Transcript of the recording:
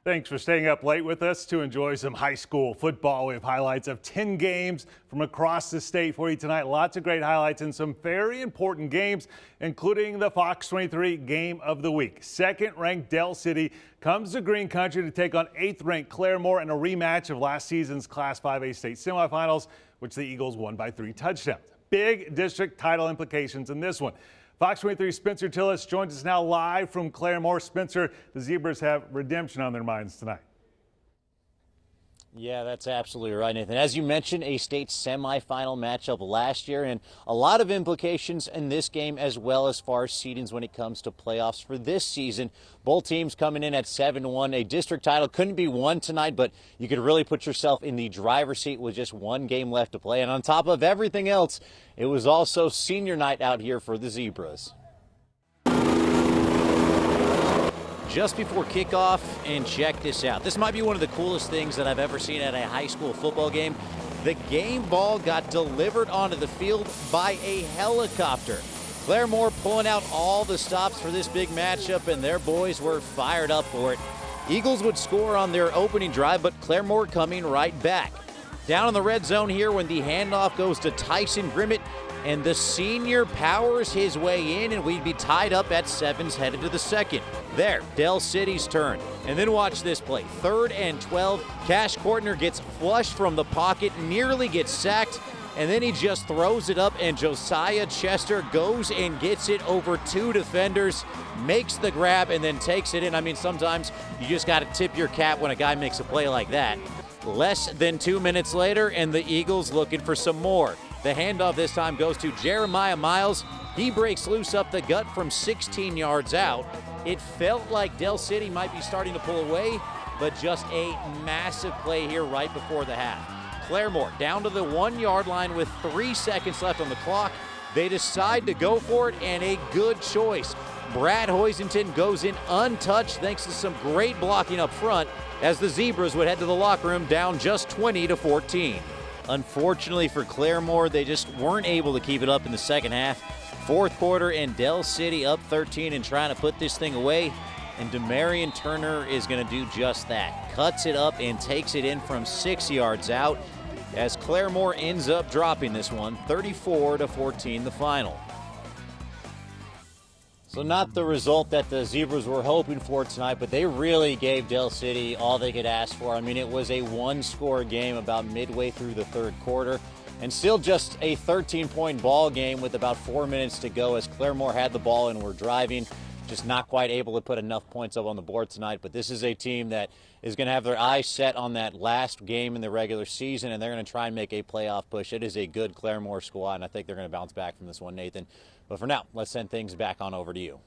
Thanks for staying up late with us to enjoy some high school football. We have highlights of 10 games from across the state for you tonight. Lots of great highlights and some very important games, including the Fox 23 Game of the Week. Second-ranked Del City comes to Green Country to take on 8th-ranked Claremore in a rematch of last season's Class 5A state semifinals, which the Eagles won by 3 touchdowns. Big district title implications in this one. Fox 23's Spencer Tillis joins us now live from Claremore. Spencer, the Zebras have redemption on their minds tonight. Yeah, that's absolutely right, Nathan. As you mentioned, a state semifinal matchup last year, and a lot of implications in this game as well as far as seedings when it comes to playoffs for this season. Both teams coming in at 7-1. A district title couldn't be won tonight, but you could really put yourself in the driver's seat with just one game left to play. And on top of everything else, it was also senior night out here for the Zebras. Just before kickoff, and check this out. This might be one of the coolest things that I've ever seen at a high school football game. The game ball got delivered onto the field by a helicopter. Claremore pulling out all the stops for this big matchup, and their boys were fired up for it. Eagles would score on their opening drive, but Claremore coming right back. Down in the red zone here when the handoff goes to Tyson Grimmett, and the senior powers his way in, and we'd be tied up at 7s headed to the second. There, Del City's turn. And then watch this play. 3rd and 12. Cash Kortner gets flushed from the pocket, nearly gets sacked, and then he just throws it up, and Josiah Chester goes and gets it over 2 defenders, makes the grab, and then takes it in. I mean, sometimes you just got to tip your cap when a guy makes a play like that. Less than 2 minutes later, and the Eagles looking for some more. The handoff this time goes to Jeremiah Miles. He breaks loose up the gut from 16 yards out. It felt like Del City might be starting to pull away, but just a massive play here right before the half. Claremore down to the 1-yard line with 3 seconds left on the clock. They decide to go for it, and a good choice. Brad Hoisington goes in untouched thanks to some great blocking up front as the Zebras would head to the locker room down just 20-14. Unfortunately for Claremore, they just weren't able to keep it up in the second half. Fourth quarter, and Del City up 13 and trying to put this thing away. And Demarion Turner is going to do just that. Cuts it up and takes it in from 6 yards out as Claremore ends up dropping this one, 34-14 the final. So not the result that the Zebras were hoping for tonight, but they really gave Del City all they could ask for. I mean, it was a 1-score game about midway through the third quarter, and still just a 13-point ball game with about 4 minutes to go as Claremore had the ball and were driving. Just not quite able to put enough points up on the board tonight, but this is a team that is going to have their eyes set on that last game in the regular season, and they're going to try and make a playoff push. It is a good Claremore squad, and I think they're going to bounce back from this one, Nathan. But for now, let's send things back on over to you.